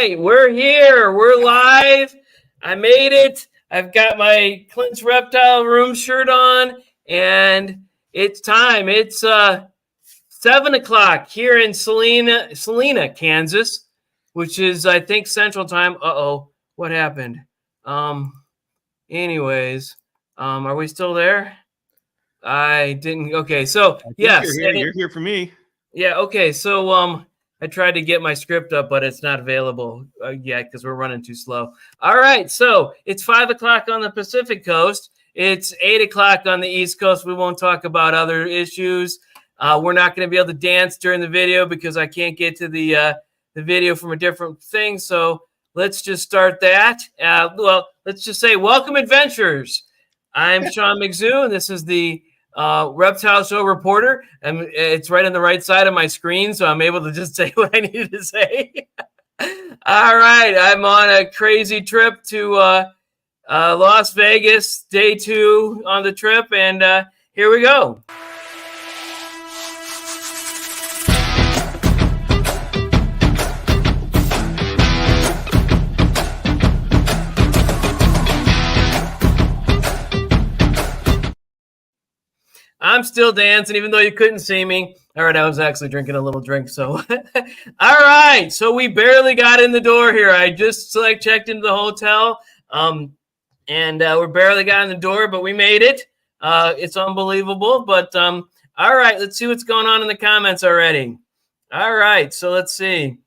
right, we're here. We're live. I made it. I've got my Clint's Reptile Room shirt on, and it's time. It's 7 o'clock here in Salina, Kansas, which is I think Central Time. What happened? Anyways, are we still there? I didn't. Okay, so yes, you're here for me. Yeah. Okay. So I tried to get my script up, but it's not available yet because we're running too slow. All right. So it's 5 o'clock on the Pacific Coast. It's 8 o'clock on the East Coast. We won't talk about other issues. We're not going to be able to dance during the video because I can't get to the video from a different thing. So let's just start that. Well, let's just say welcome, adventurers. I'm Sean McZoo, and this is the Reptile Show reporter, and it's right on the right side of my screen, so I'm able to just say what I needed to say. All right, I'm on a crazy trip to Las Vegas, day 2 on the trip, and here we go. I'm still dancing, even though you couldn't see me. All right, I was actually drinking a little drink. So, all right. So we barely got in the door here. I just checked into the hotel, and we barely got in the door, but we made it. It's unbelievable. But all right, let's see what's going on in the comments already. All right, so let's see.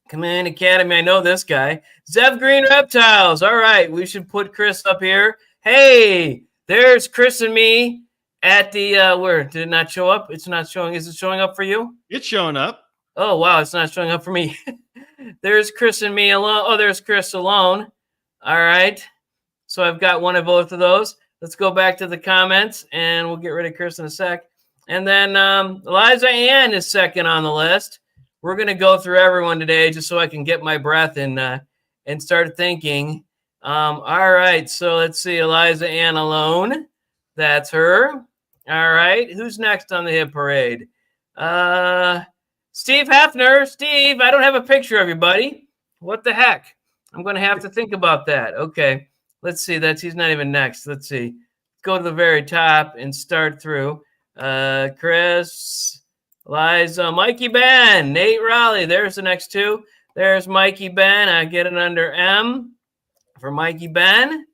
Command Academy. I know this guy. Zev Green Reptiles. All right, we should put Chris up here. Hey, there's Chris and me. At the where did it not show up? It's not showing. Is it showing up for you? It's showing up. Oh wow, it's not showing up for me. There's Chris and me alone. Oh, there's Chris alone. All right. So I've got one of both of those. Let's go back to the comments and we'll get rid of Chris in a sec. And then Eliza Ann is second on the list. We're gonna go through everyone today just so I can get my breath and start thinking. All right. So let's see. Eliza Ann alone. That's her. All right. Who's next on the hit parade? Steve Hafner. Steve, I don't have a picture of you, buddy. What the heck? I'm going to have to think about that. Okay. Let's see. He's not even next. Let's see. Go to the very top and start through. Chris, Liza, Mikey Ben, Nate Raleigh. There's the next two. There's Mikey Ben. I get it under M for Mikey Ben.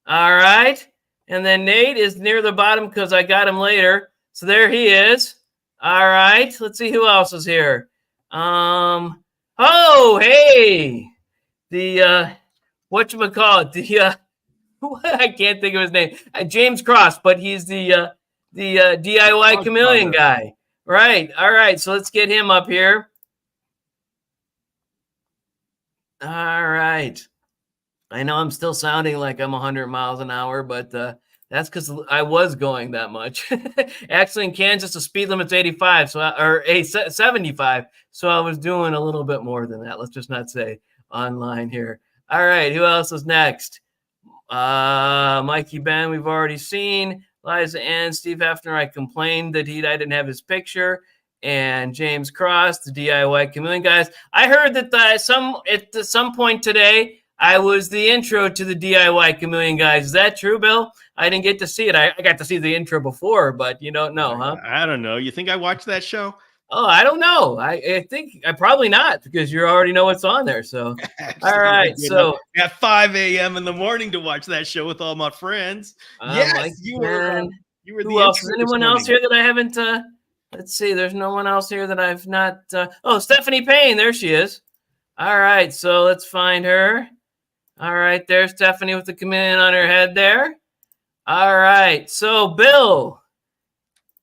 All right. And then Nate is near the bottom because I got him later. So there he is. All right. Let's see who else is here. Oh, hey. The whatchamacallit? The I can't think of his name. James Cross, but he's the DIY chameleon guy. Right. All right. So let's get him up here. All right. I know I'm still sounding like I'm 100 miles an hour, but that's because I was going that much. Actually, in Kansas, the speed limit's 85, or 75. So I was doing a little bit more than that. Let's just not say online here. All right, who else is next? Mikey Ben, we've already seen. Liza Ann, Steve Hefner, I complained that I didn't have his picture. And James Cross, the DIY chameleon guys. I heard that at some point today, I was the intro to the DIY chameleon guys. Is that true, Bill? I didn't get to see it. I got to see the intro before, but you don't know, huh? I don't know. You think I watched that show? Oh, I don't know. I think I probably not because you already know what's on there. So, all right. So at 5 a.m. in the morning to watch that show with all my friends. Yes, like, you were. You were. Who else? Is anyone else here that I haven't? Let's see. There's no one else here that I've not. Oh, Stephanie Payne. There she is. All right. So let's find her. All right, there's Stephanie with the chameleon on her head there. All right, so Bill.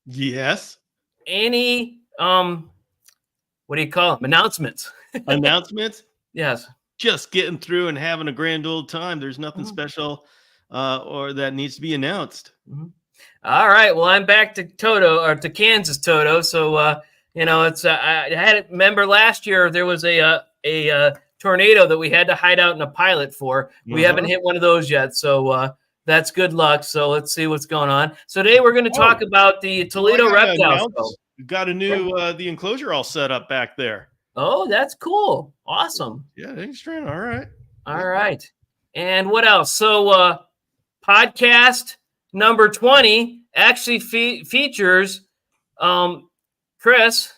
Yes. Any what do you call them? Announcements. Announcements? Yes. Just getting through and having a grand old time. There's nothing special or that needs to be announced. Mm-hmm. All right. Well, I'm back to Kansas, Toto. So it's I had it. Remember last year there was a tornado that we had to hide out in a pilot for. We haven't hit one of those yet, so that's good luck. So let's see what's going on. So today we're going to talk about the Toledo Reptile Show. We've got a new the enclosure all set up back there. Oh, that's cool. Awesome. Yeah, thanks, Strand. All right. All right. And what else? So podcast number 20 actually features Chris.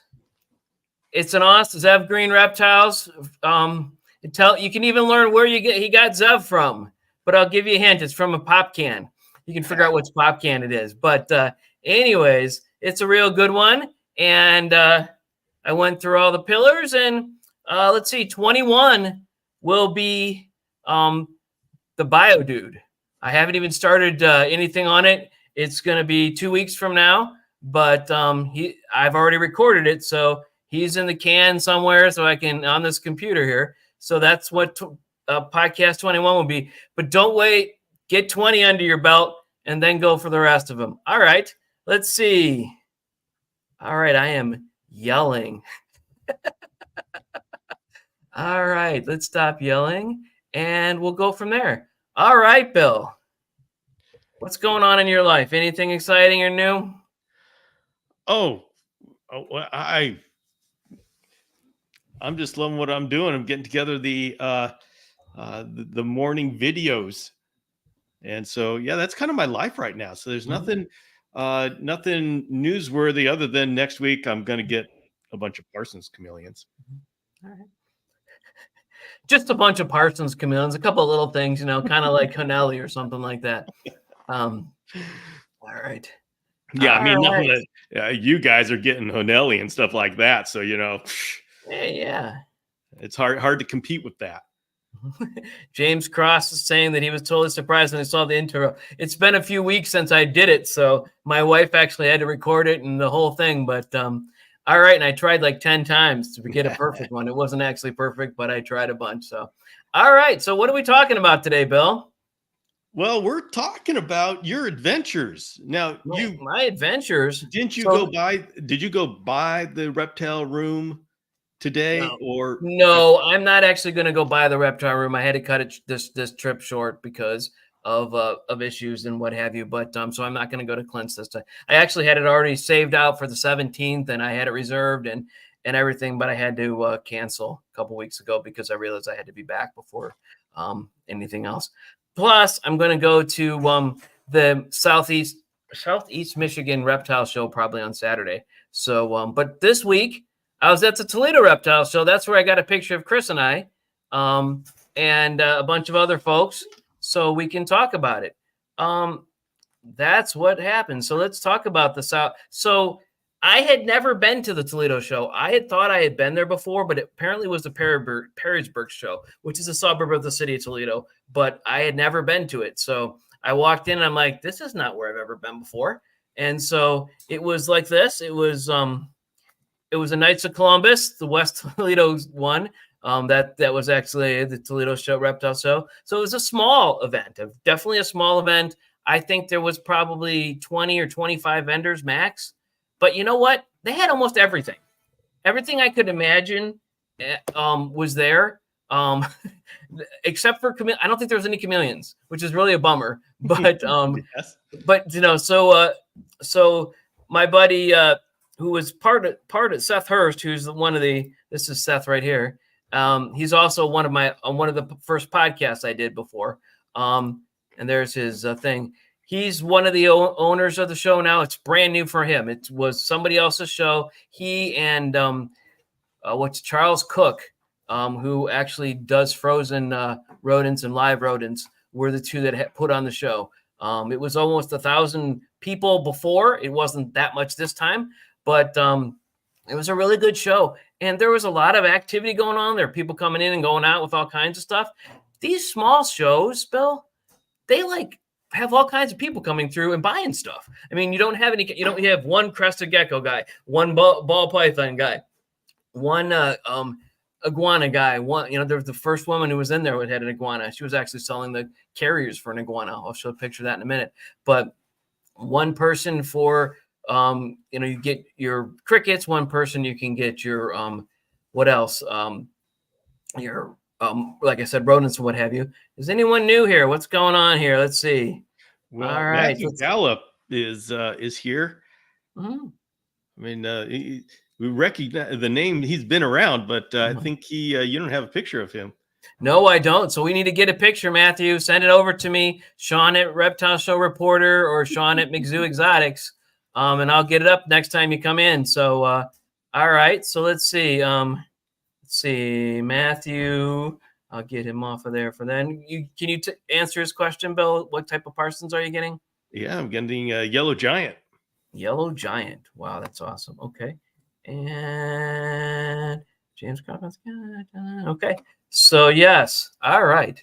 It's an awesome Zev Green Reptiles. You can even learn where he got Zev from. But I'll give you a hint. It's from a pop can. You can figure out which pop can it is. But anyways, it's a real good one. And I went through all the pillars. And let's see, 21 will be the Bio Dude. I haven't even started anything on it. It's going to be 2 weeks from now. But I've already recorded it. So he's in the can somewhere, so I can on this computer here. So that's what podcast 21 will be. But don't wait. Get 20 under your belt and then go for the rest of them. All right. Let's see. All right. I am yelling. All right. Let's stop yelling and we'll go from there. All right, Bill. What's going on in your life? Anything exciting or new? I'm just loving what I'm doing. I'm getting together the morning videos, and so yeah, that's kind of my life right now. So there's nothing newsworthy other than next week I'm going to get a bunch of Parsons chameleons. All right. Just a bunch of Parsons chameleons, a couple of little things, kind of like Hanelli or something like that. All right. Yeah, I mean, nothing that you guys are getting Hanelli and stuff like that. So, yeah, it's hard to compete with that. James Cross is saying that he was totally surprised when he saw the intro. It's been a few weeks since I did it, so my wife actually had to record it and the whole thing. But all right, and I tried like 10 times to get a perfect one. It wasn't actually perfect, but I tried a bunch. So, all right. So, what are we talking about today, Bill? Well, we're talking about your adventures. Now, my adventures. Did you go buy the reptile room today? No, I'm not actually going to go buy the reptile room. I had to cut it this trip short because of issues and what have you. But so I'm not going to go to Clint's this time. I actually had it already saved out for the 17th, and I had it reserved and everything, but I had to cancel a couple weeks ago because I realized I had to be back before anything else. Plus, I'm going to go to the Southeast Michigan Reptile Show probably on Saturday. So, but this week I was at the Toledo Reptile Show. That's where I got a picture of Chris and I, and a bunch of other folks, so we can talk about it. That's what happened. So let's talk about the South. So I had never been to the Toledo show. I had thought I had been there before, but it apparently was the Perrysburg show, which is a suburb of the city of Toledo, but I had never been to it. So I walked in and I'm like, this is not where I've ever been before. And so it was like this. It was the Knights of Columbus, the West Toledo one. That was actually the Toledo show, Reptile Show. So it was a small event, definitely a small event. I think there was probably 20 or 25 vendors max. But you know what? They had almost everything. Everything I could imagine was there, except for I don't think there was any chameleons, which is really a bummer. But yes. But so my buddy who was part of Seth Hurst, who's this is Seth right here. He's also one of the first podcasts I did before. And there's his thing. He's one of the owners of the show now. It's brand new for him. It was somebody else's show. He and Charles Cook, who actually does frozen rodents and live rodents, were the two that put on the show. It was almost 1,000 people before. It wasn't that much this time, but it was a really good show. And there was a lot of activity going on. There were people coming in and going out with all kinds of stuff. These small shows, Bill, they have all kinds of people coming through and buying stuff. I mean, you don't have one crested gecko guy, one ball python guy, one iguana guy. There was the first woman who was in there who had an iguana. She was actually selling the carriers for an iguana. I'll show a picture of that in a minute. But one person for, you get your crickets, one person you can get your, what else? Your, like I said, rodents and what have you. Is anyone new here? What's going on here? Let's see. Well, all right. Matthew Gallup is here. Mm-hmm. I mean, we recognize the name. He's been around, but I think you don't have a picture of him. No, I don't. So we need to get a picture, Matthew. Send it over to me, Sean at Reptile Show Reporter or Sean at McZoo Exotics, and I'll get it up next time you come in. So, all right. So let's see. Matthew. I'll get him off of there for then. Can you answer his question, Bill? What type of Parsons are you getting? Yeah, I'm getting a yellow giant. Yellow giant. Wow, that's awesome. Okay. And James Coppins. Okay. So, yes. All right.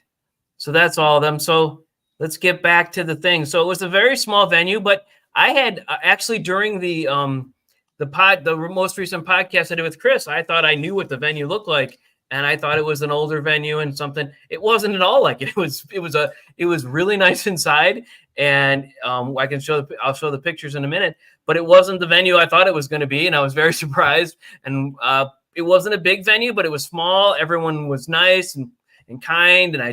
So that's all of them. So let's get back to the thing. So it was a very small venue, but I had actually during the most recent podcast I did with Chris, I thought I knew what the venue looked like. And I thought it was an older venue and something. It wasn't at all like it. It was really nice inside. And I'll show the pictures in a minute, but it wasn't the venue I thought it was going to be. And I was very surprised. And it wasn't a big venue, but it was small. Everyone was nice and kind. And I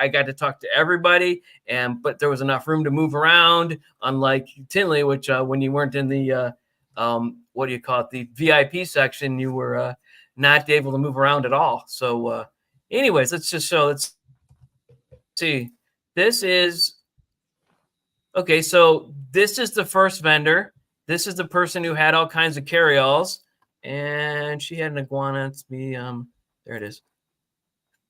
got to talk to everybody. But there was enough room to move around, unlike Tinley, which when you weren't in the, the VIP section, you were not able to move around at all. So anyways, let's see. This is, okay, so this is the first vendor. This is the person who had all kinds of carryalls. And she had an iguana. It's me. There it is.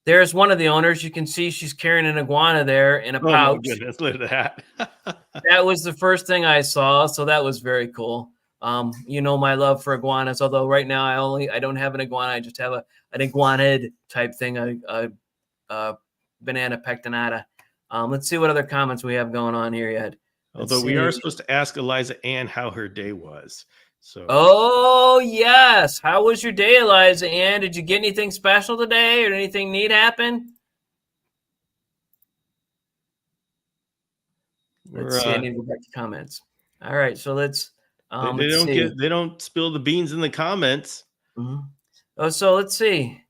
There's one of the owners. You can see she's carrying an iguana there in a pouch. Oh my goodness, look at that. That was the first thing I saw. So that was very cool. My love for iguanas, although right now I don't have an iguana. I just have an iguanid type thing, a banana pectinata. Let's see what other comments we have going on here yet. Although we are supposed to ask Eliza Ann how her day was. So. Oh, yes. How was your day, Eliza Ann? Did you get anything special today or anything neat happen? Let's see. I need to go back to comments. All right. So let's. They don't spill the beans in the comments. Mm-hmm. Oh, so let's see.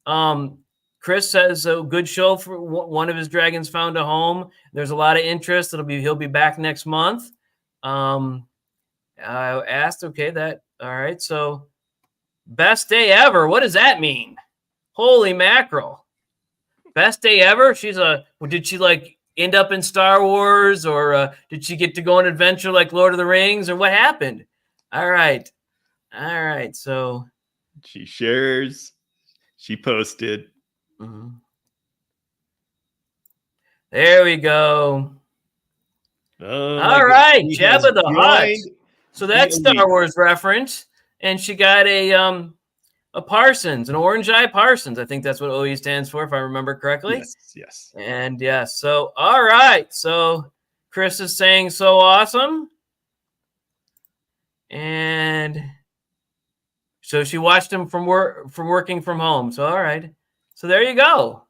Chris says a good show for one of his dragons found a home. There's a lot of interest. He'll be back next month. I asked, okay, all right. So best day ever. What does that mean? Holy mackerel. Best day ever. Did she end up in Star Wars, or did she get to go on an adventure like Lord of the Rings, or what happened? All right. So she shares. She posted. Mm-hmm. There we go. All right, Jabba the Hutt. So that's Star Wars reference, and she got a Parsons, an orange eye Parsons. I think that's what OE stands for, if I remember correctly. Yes. And yes, so all right. So Chris is saying so awesome, and so she watched him from working from home. So all right. So there you go.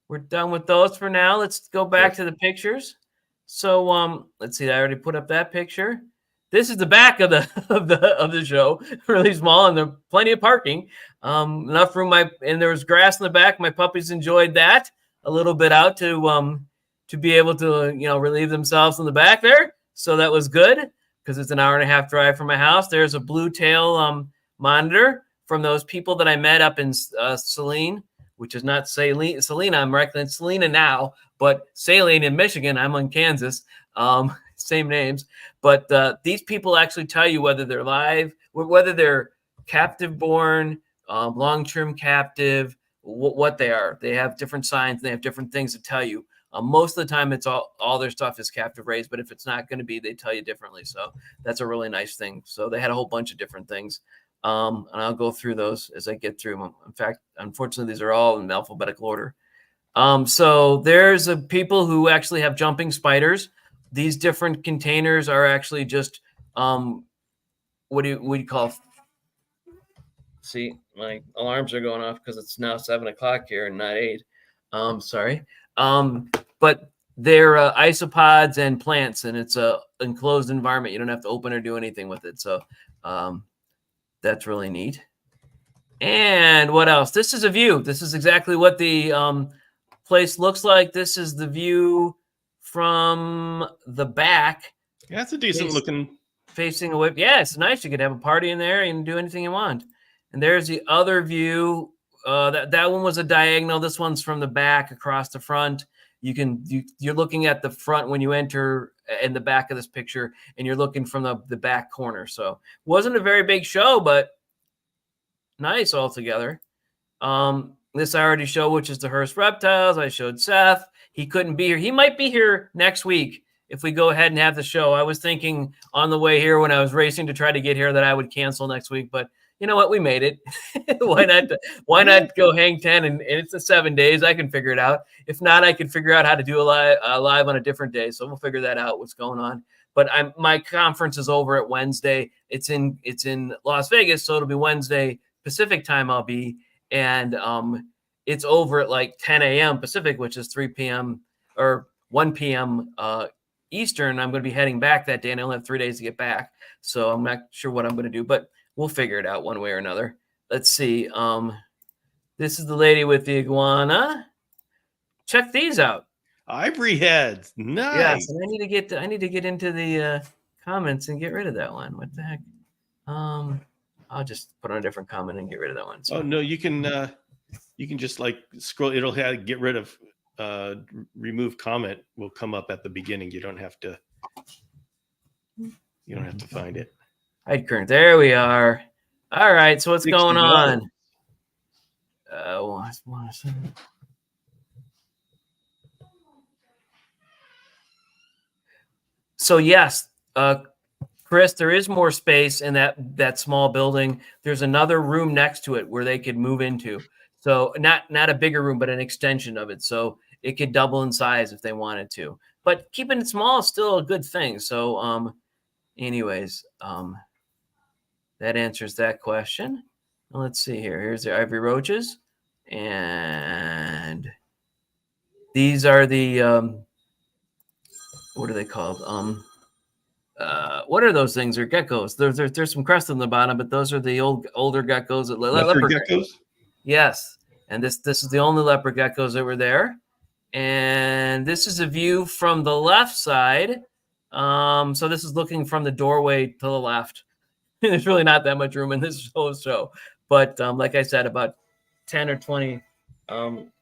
We're done with those for now. Let's go back to the pictures. So let's see. I already put up that picture. This is the back of the show, really small, and there's plenty of parking, enough room. And there was grass in the back. My puppies enjoyed that a little bit out to be able to relieve themselves in the back there. So that was good because it's an hour and a half drive from my house. There's a blue tail monitor from those people that I met up in Saline, which is not Salina. I'm recognizing Salina now, but Saline in Michigan. I'm in Kansas. Same names, but these people actually tell you whether they're live, whether they're captive born, long-term captive, what they are. They have different signs. They have different things to tell you. Most of the time, it's all their stuff is captive raised, but if it's not going to be, they tell you differently. So that's a really nice thing. So they had a whole bunch of different things, and I'll go through those as I get through them. In fact, unfortunately, these are all in alphabetical order. So there's people who actually have jumping spiders. These different containers are actually just what do you call? See, my alarms are going off because it's now 7:00 here and not 8. Sorry. But they're isopods and plants, and it's a enclosed environment. You don't have to open or do anything with it. So that's really neat. And what else? This is a view. This is exactly what the place looks like. This is the view from the back. Yeah, it's a decent looking facing away. Yeah, it's nice. You could have a party in there and do anything you want. And there's the other view. That one was a diagonal. This one's from the back across the front. You're looking at the front when you enter in the back of this picture, and you're looking from the back corner. So wasn't a very big show, but nice altogether. This I already showed, which is the Hearst Reptiles. I showed Seth. He couldn't be here. He might be here next week if we go ahead and have the show. I was thinking on the way here when I was racing to try to get here that I would cancel next week, but you know what? We made it. Why not? Why not go hang 10 and it's the 7 days. I can figure it out. If not, I can figure out how to do a live on a different day. So we'll figure that out. What's going on? But my conference is over at Wednesday. It's in Las Vegas, so it'll be Wednesday Pacific time. I'll be, and it's over at like 10 a.m. Pacific, which is 3 p.m. or 1 p.m. Eastern. I'm going to be heading back that day, and I only have 3 days to get back. So I'm not sure what I'm going to do, but we'll figure it out one way or another. Let's see. This is the lady with the iguana. Check these out. Ivory heads. Nice. Yes, and I need to get into the comments and get rid of that one. What the heck? I'll just put on a different comment and get rid of that one. So. Oh no, you can just like scroll. It'll have get rid of remove comment will come up at the beginning. You don't have to find it. Hide current. There we are. All right. So what's going on? So yes, Chris, there is more space in that small building. There's another room next to it where they could move into. So not a bigger room, but an extension of it. So it could double in size if they wanted to. But keeping it small is still a good thing. So anyways, that answers that question. Let's see here. Here's the ivory roaches. And these are the what are they called? What are those things? They're geckos. There's some crest on the bottom, but those are the older geckos. Leopard geckos? Yes. And this is the only leopard geckos that were there. And this is a view from the left side. So this is looking from the doorway to the left. There's really not that much room in this whole show. But like I said, about 10 or 20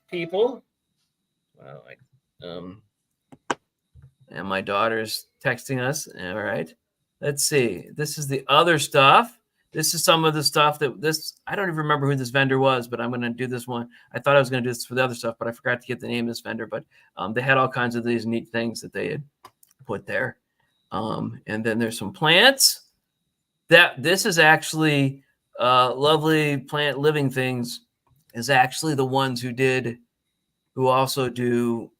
people. Wow. And my daughter's texting us. All right. Let's see. This is the other stuff. This is some of the stuff I don't even remember who this vendor was, but I'm going to do this one. I thought I was going to do this for the other stuff, but I forgot to get the name of this vendor. But they had all kinds of these neat things that they had put there. And then there's some plants. This is actually lovely plant living things is actually the ones who also do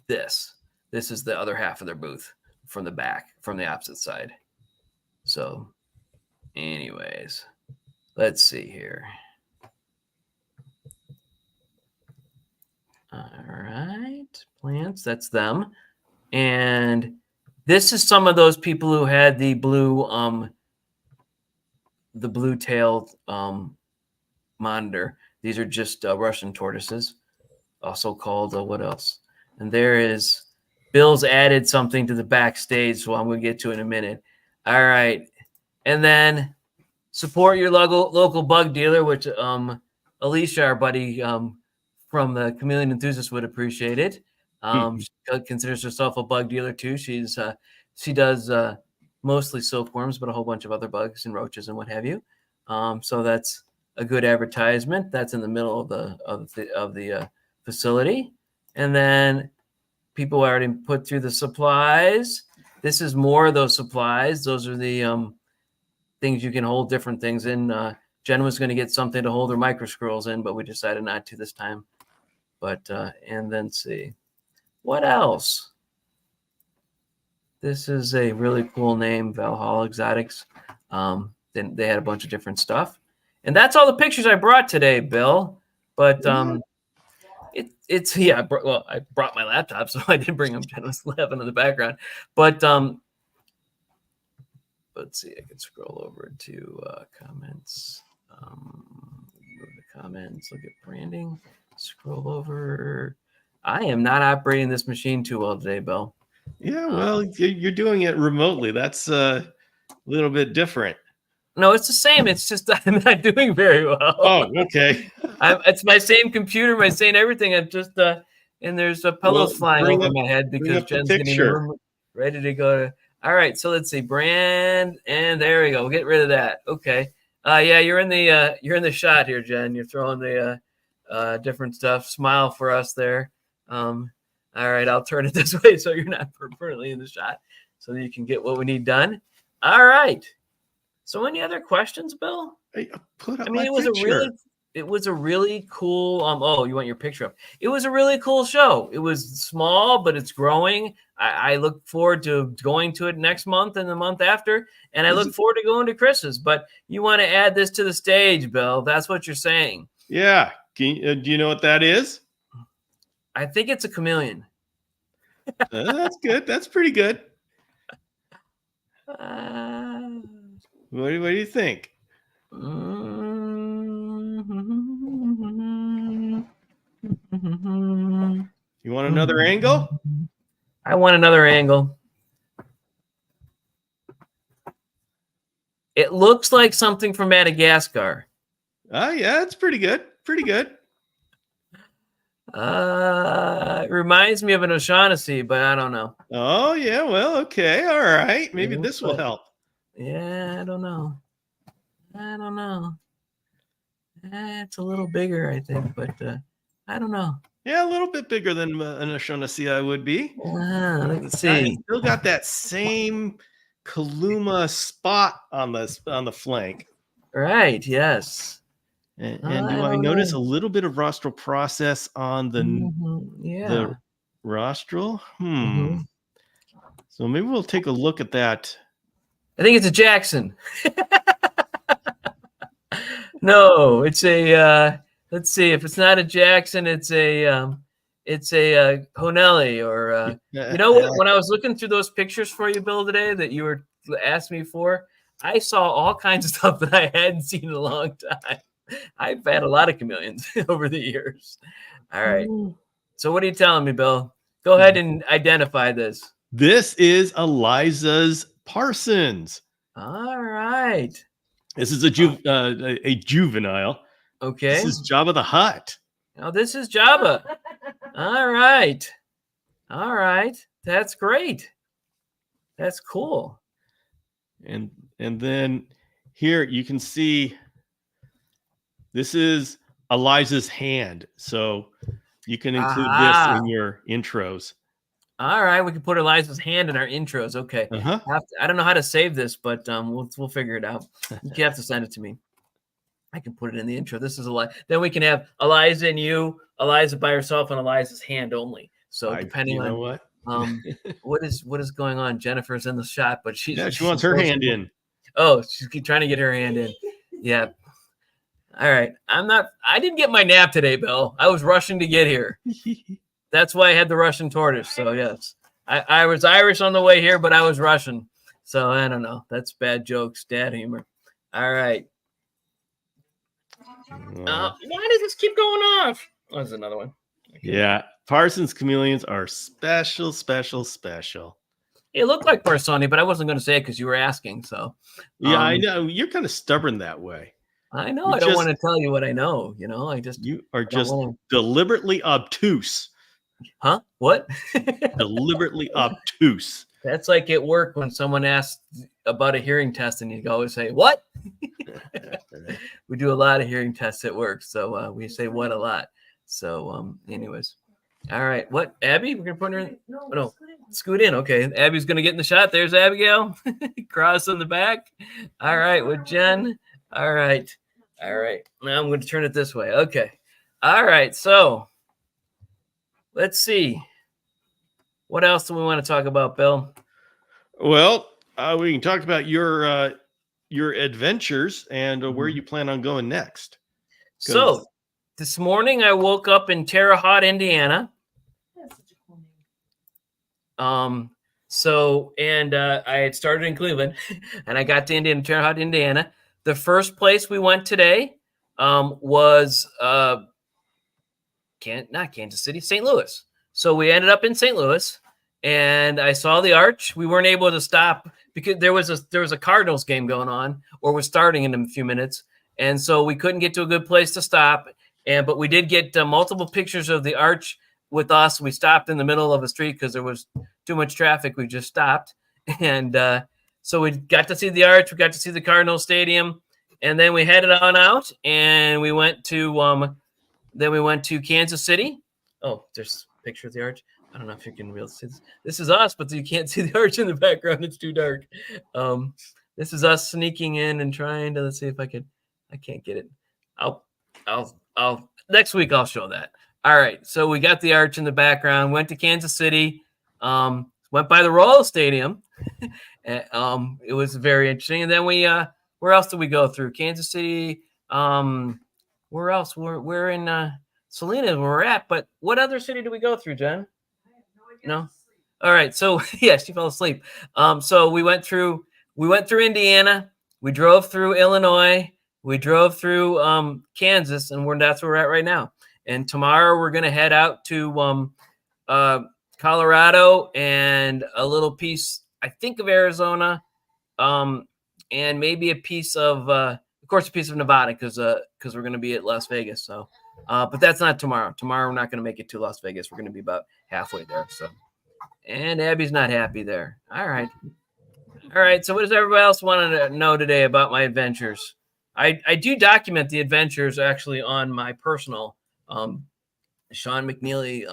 this. This is the other half of their booth from the back, from the opposite side. So anyways, let's see here. All right, plants, that's them. And this is some of those people who had the blue-tailed monitor. These are just Russian tortoises, also called what else? And there is Bill's added something to the backstage, so I'm going to get to in a minute. All right, and then support your local bug dealer, which Alicia, our buddy from the Chameleon Enthusiast, would appreciate it. She considers herself a bug dealer too. She does mostly silkworms, but a whole bunch of other bugs and roaches and what have you. So that's a good advertisement. That's in the middle of the facility, and then people already put through the supplies. This is more of those supplies. Those are the things you can hold different things in. Jen was going to get something to hold her micro squirrels in, but we decided not to this time. But and then see. What else? This is a really cool name, Valhalla Exotics. Then they had a bunch of different stuff. And that's all the pictures I brought today, Bill. But I brought my laptop, so I did bring them. Jen was laughing in the background. But let's see, I can scroll over to comments. Move the comments, look at branding, scroll over. I am not operating this machine too well today, Bill. Yeah, well, you're doing it remotely. That's a little bit different. No, it's the same. It's just I'm not doing very well. Oh, okay. It's my same computer, my same everything. I'm just and there's pillows flying over my head because Jen's getting the room ready to go. All right, so let's see, brand, and there we go. We'll get rid of that. Okay. Yeah, you're in the shot here, Jen. You're throwing the different stuff. Smile for us there. All right, I'll turn it this way so you're not permanently in the shot, so that you can get what we need done. All right. So, any other questions, Bill? Hey, it was a really cool. Oh, you want your picture up? It was a really cool show. It was small, but it's growing. I look forward to going to it next month and the month after, and I look forward to going to Chris's. But you want to add this to the stage, Bill? That's what you're saying. Yeah. Do you know what that is? I think it's a chameleon. That's good. That's pretty good. What do you think? You want another angle? I want another angle. It looks like something from Madagascar. Oh, yeah, it's pretty good. Pretty good. It reminds me of an O'Shaughnessy, but I don't know. Oh, yeah. Well, okay. All right. Maybe this will help. Yeah, I don't know. It's a little bigger, I think, but I don't know. Yeah, a little bit bigger than an O'Shaughnessy I would be. Let's see. Still got that same Kaluma spot on the flank. Right. Yes. And do I notice a little bit of rostral process on the rostral? So maybe we'll take a look at that. I think it's a Jackson. No, it's a. Let's see. If it's not a Jackson, it's a Honelli or. You know what? When I was looking through those pictures for you, Bill, today that you were asked me for, I saw all kinds of stuff that I hadn't seen in a long time. I've had a lot of chameleons over the years. All right. So what are you telling me, Bill? Go ahead and identify this. This is Eliza's Parsons. All right. This is a juvenile. Okay. This is Jabba the Hutt. Oh, this is Jabba. All right. All right. That's great. That's cool. And then here you can see this is Eliza's hand. So you can include this in your intros. All right, we can put Eliza's hand in our intros. Okay. I don't know how to save this, but we'll figure it out. You have to send it to me. I can put it in the intro. This is Eliza. Then we can have Eliza and you, Eliza by herself, and Eliza's hand only. So depending on what is going on, Jennifer's in the shot, but she wants her hand in. Oh, she's trying to get her hand in. Yeah. All right. I didn't get my nap today, Bill. I was rushing to get here. That's why I had the Russian tortoise. So yes, I was Irish on the way here, but I was Russian. So I don't know. That's bad jokes, dad humor. All right. Why does this keep going off? Oh, there's another one. Okay. Yeah. Parsons chameleons are special, special, special. It looked like Parsoni, but I wasn't going to say it because you were asking. So yeah, I know you're kind of stubborn that way. I know. I don't want to tell you what I know. You know, you are just deliberately obtuse. Huh? What? Deliberately obtuse. That's like at work when someone asks about a hearing test and you always say, what? We do a lot of hearing tests at work. So we say what a lot. So anyways. All right. What? Abby? We're going to put her in? No. Scoot in. Okay. Abby's going to get in the shot. There's Abigail. Cross in the back. All right. With Jen. All right. All right. Now I'm going to turn it this way. Okay. All right. So let's see. What else do we want to talk about, Bill? Well, we can talk about your adventures and where you plan on going next. So this morning I woke up in Terre Haute, Indiana. That's such a cool name. I had started in Cleveland and I got to Terre Haute, Indiana. The first place we went today was not Kansas City, St. Louis. So we ended up in St. Louis, and I saw the arch. We weren't able to stop because there was a Cardinals game going on, or was starting in a few minutes, and so we couldn't get to a good place to stop. But we did get multiple pictures of the arch with us. We stopped in the middle of a street because there was too much traffic. We just stopped, and so we got to see the arch. We got to see the Cardinals Stadium, and then we headed on out, and we went to Kansas City. Oh, there's a picture of the arch. I don't know if you can really see this. This is us, but you can't see the arch in the background. It's too dark. This is us sneaking in and trying to, let's see if I can't get it. I'll next week I'll show that. All right. So we got the arch in the background, went to Kansas City, went by the Royal Stadium. It was very interesting. And then where else did we go through? Kansas City. Where else? We're in Salinas where we're at, but what other city did we go through, Jen? No. All right. So yeah, she fell asleep. So we went through Indiana, we drove through Illinois, we drove through Kansas, and that's where we're at right now. And tomorrow we're gonna head out to Colorado and a little piece, I think, of Arizona, and maybe a piece of course, a piece of Nevada because we're gonna be at Las Vegas. So. But that's not tomorrow. Tomorrow we're not going to make it to Las Vegas. We're going to be about halfway there. So, and Abby's not happy there. All right. So what does everybody else want to know today about my adventures? I do document the adventures actually on my personal Sean McNeely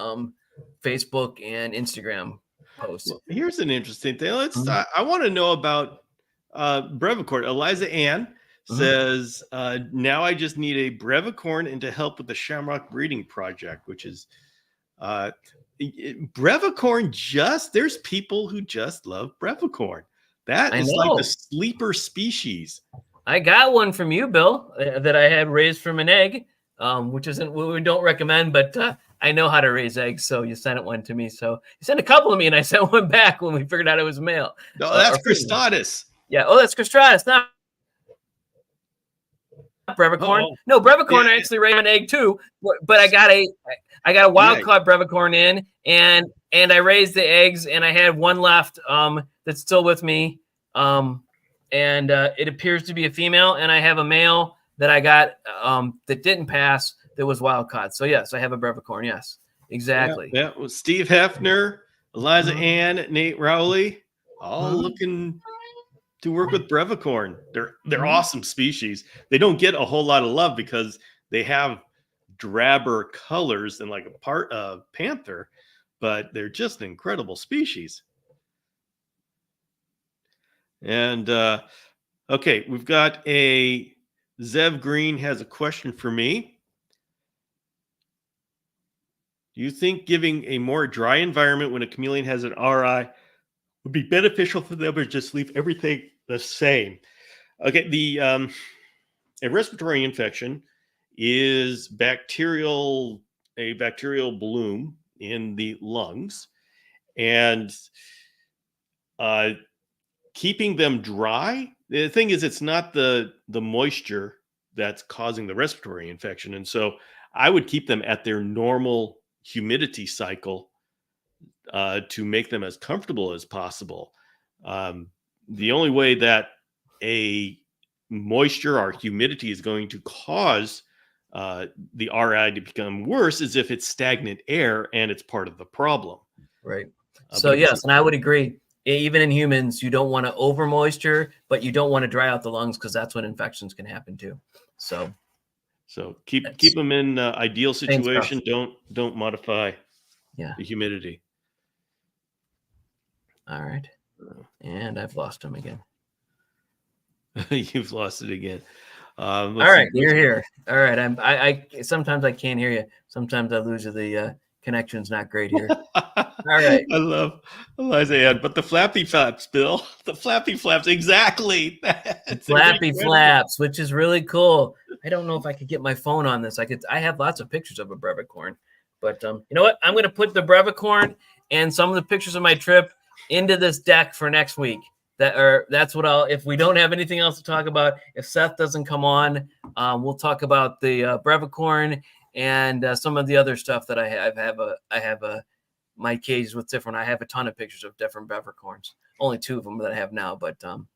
Facebook and Instagram posts. Well, here's an interesting thing. I want to know about brevicorn. Eliza Ann says, now I just need a brevicorn and to help with the Shamrock breeding project, which is brevicorn. There's people who just love brevicorn. That is like the sleeper species. I got one from you, Bill, that I had raised from an egg, which isn't what we don't recommend, but I know how to raise eggs, so you sent one to me. So you sent a couple to me, and I sent one back when we figured out it was male. No, that's Cristatus. Yeah. Oh, that's Cristatus. Not brevicorn. Uh-oh. No, brevicorn. Yeah. I actually raised an egg too, but I got a wild caught brevicorn in, and I raised the eggs, and I had one left that's still with me, and it appears to be a female, and I have a male that I got that didn't pass that was wild caught. So yes, I have a brevicorn. Yes, exactly. Yeah, well, Steve Hefner, Eliza Ann, Nate Rowley, all looking to work with brevicorn. They're awesome species. They don't get a whole lot of love because they have drabber colors than like a panther, but they're just an incredible species. And okay, we've got Zev Green has a question for me. Do you think giving a more dry environment when a chameleon has an RI would be beneficial for them, or just leave everything the same? Okay, a respiratory infection is a bacterial bloom in the lungs, and keeping them dry. The thing is, it's not the moisture that's causing the respiratory infection, and so I would keep them at their normal humidity cycle to make them as comfortable as possible. The only way that a moisture or humidity is going to cause the RI to become worse is if it's stagnant air and it's part of the problem. Right. So yes, and I would agree. Even in humans, you don't want to over moisture, but you don't want to dry out the lungs because that's when infections can happen too. So keep them in ideal situation. Don't modify the humidity. All right. And I've lost him again. You've lost it again. All right, you're here. All right. I sometimes I can't hear you. Sometimes I lose you. The connection's not great here. All right. I love Eliza Ann, but the flappy flaps, Bill. The flappy flaps, exactly. Flappy flaps, which is really cool. I don't know if I could get my phone on this. I have lots of pictures of a brevicorn, but you know what? I'm going to put the brevicorn and some of the pictures of my trip into this deck for next week. That's what if we don't have anything else to talk about, if Seth doesn't come on, we'll talk about the brevicorn and some of the other stuff that I have. I have my cages with different. I have a ton of pictures of different peppercorns. Only 2 of them that I have now, but all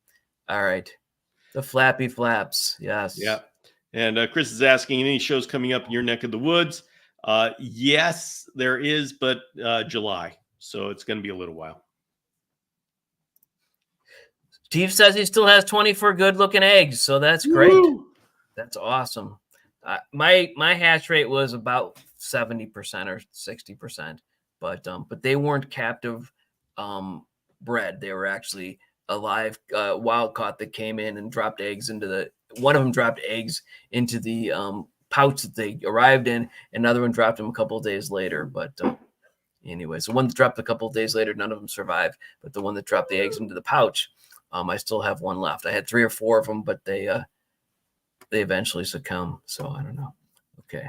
right. The flappy flaps, yes. Yeah. And Chris is asking, any shows coming up in your neck of the woods? Yes, there is, but July, so it's going to be a little while. Steve says he still has 24 good-looking eggs, so that's great. Woo! That's awesome. My hatch rate was about 70% or 60%, but they weren't captive bred. They were actually a live wild caught that came in and dropped eggs into one of them dropped eggs into the pouch that they arrived in. Another one dropped them a couple of days later. But anyway, so one that dropped a couple of days later, none of them survived. But the one that dropped the eggs into the pouch, I still have one left. I had 3 or 4 of them, but they eventually succumb. So I don't know. Okay.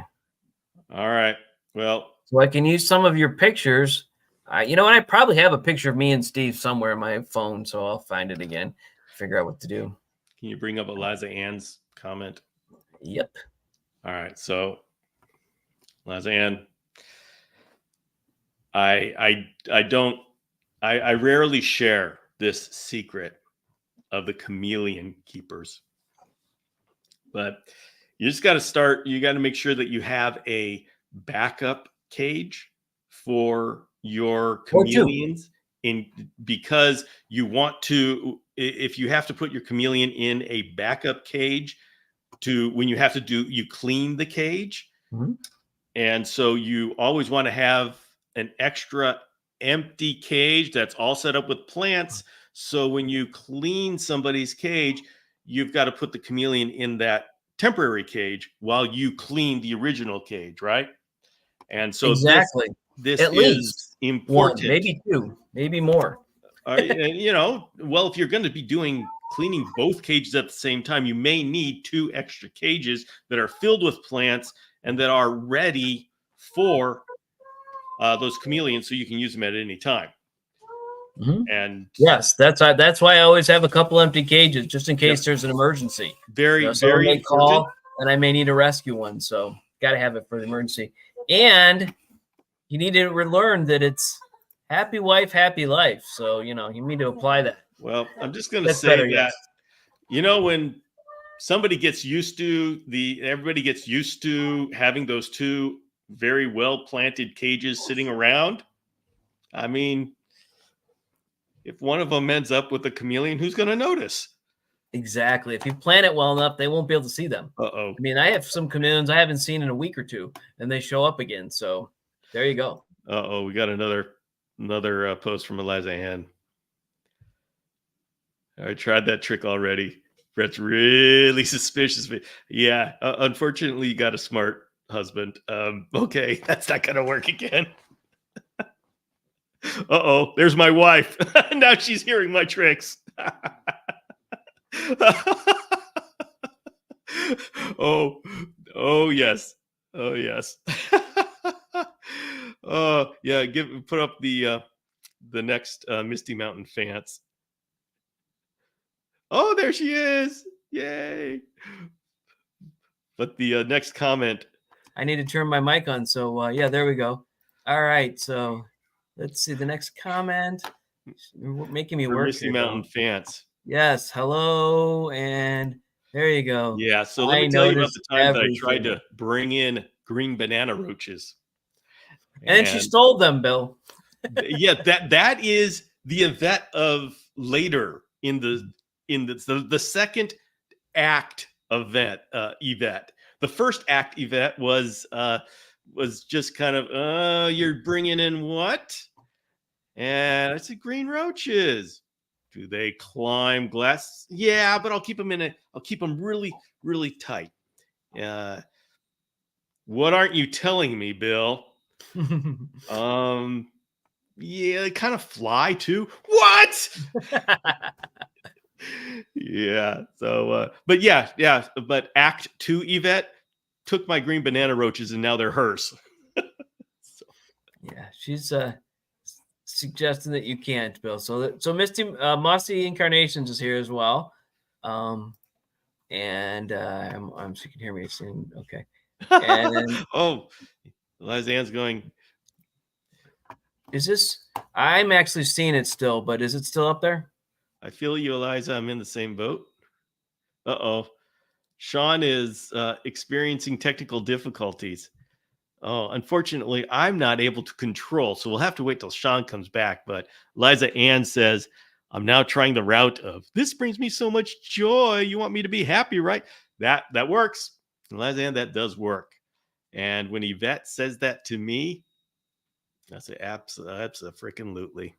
All right. Well, so I can use some of your pictures. You know what? I probably have a picture of me and Steve somewhere in my phone, so I'll find it again, figure out what to do. Can you bring up Eliza Ann's comment? Yep. All right. So, Eliza Ann, I rarely share this secret of the chameleon keepers, but you just got to start. You got to make sure that you have a backup cage for your chameleons because you want to, if you have to put your chameleon in a backup cage when you have to you clean the cage. Mm-hmm. And so you always want to have an extra empty cage that's all set up with plants. So when you clean somebody's cage, you've got to put the chameleon in that temporary cage while you clean the original cage, right? And so exactly. This at least important. 1, maybe 2, maybe more. Well, if you're going to be cleaning both cages at the same time, you may need 2 extra cages that are filled with plants and that are ready for those chameleons, so you can use them at any time. Mm-hmm. And yes, that's why I always have a couple empty cages just in case there's an emergency. Very very important. Call, and I may need to rescue one, so got to have it for the emergency. And you need to learn that it's happy wife, happy life. So, you need to apply that. Well, I'm just going to say that, yes. When somebody gets used to everybody gets used to having those 2 very well planted cages sitting around. I mean, if one of them ends up with a chameleon, who's going to notice? Exactly. If you plan it well enough, they won't be able to see them. Uh-oh. I mean, I have some chameleons I haven't seen in a week or 2, and they show up again. So there you go. Uh-oh, we got another post from Eliza Ann. I tried that trick already. Brett's really suspicious. Yeah, unfortunately, you got a smart husband. Okay, that's not going to work again. Uh-oh, there's my wife. Now she's hearing my tricks. Oh yes. Oh yes. Yeah, put up the next Misty Mountain Fance. Oh, there she is. Yay. But the next comment. I need to turn my mic on. So yeah, there we go. All right. So let's see the next comment. You're making me work. Misty Mountain Fance. Yes. Hello. And there you go. Yeah. So let me tell you about the time that I tried to bring in green banana roaches. And she stole them, Bill. Yeah, that is the event of later in the second act event. The first act event was just kind of you're bringing in what? And I said green roaches. Do they climb glass? Yeah, but I'll keep them really, really tight. What aren't you telling me, Bill? Yeah, they kind of fly too. What? Yeah. So, but Act 2 Yvette took my green banana roaches and now they're hers. So. Yeah, she's suggesting that you can't, Bill. So Misty Mossy Incarnations is here as well. And so you can hear me soon. Okay. And oh, Eliza Ann's going. Is this? I'm actually seeing it still, but is it still up there? I feel you, Eliza. I'm in the same boat. Uh-oh. Sean is experiencing technical difficulties. Oh, unfortunately, I'm not able to control, so we'll have to wait till Sean comes back. But Liza Ann says, I'm now trying the route of, this brings me so much joy. You want me to be happy, right? That works. Liza Ann, that does work. And when Yvette says that to me, I say, abso-freaking-lutely.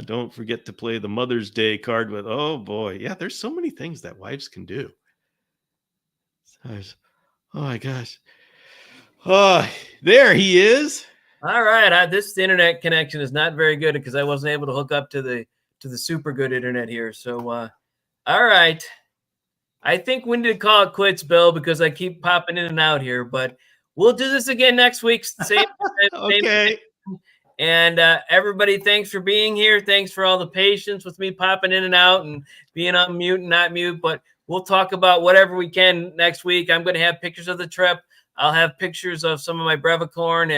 Don't forget to play the Mother's Day card with, oh boy. Yeah, there's so many things that wives can do. Oh my gosh. Oh, there he is. All right. This internet connection is not very good because I wasn't able to hook up to the super good internet here. So, all right. I think we need to call it quits, Bill, because I keep popping in and out here. But we'll do this again next week. Same Okay. And everybody, thanks for being here. Thanks for all the patience with me popping in and out and being on mute and not mute. But we'll talk about whatever we can next week. I'm going to have pictures of the trip. I'll have pictures of some of my brevicorn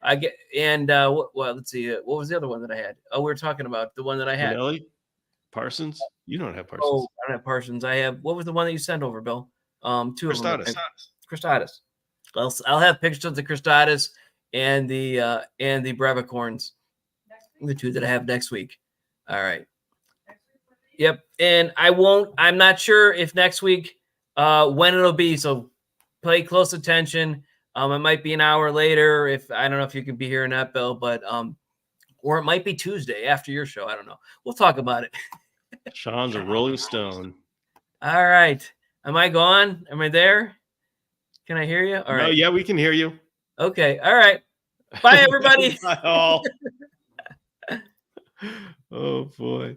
let's see. What was the other one that I had? Oh, we were talking about the one that I had. Ellie? Parsons? You don't have Parsons. Oh, I don't have Parsons. I have, what was the one that you sent over, Bill? Two of them. Cristatus. I'll have pictures of the Cristatus and the brevicorns, the two that I have next week. All right. Yep. And I'm not sure if next week when it'll be, so pay close attention. It might be an hour later, if I don't know if you can be here or not, Bill, but or it might be Tuesday after your show. I don't know. We'll talk about it. Sean's a Rolling Stone. All right. Am I gone? Am I there? Can I hear you? All right. Oh, yeah, we can hear you. Okay. All right. Bye, everybody. Bye all. Oh, boy.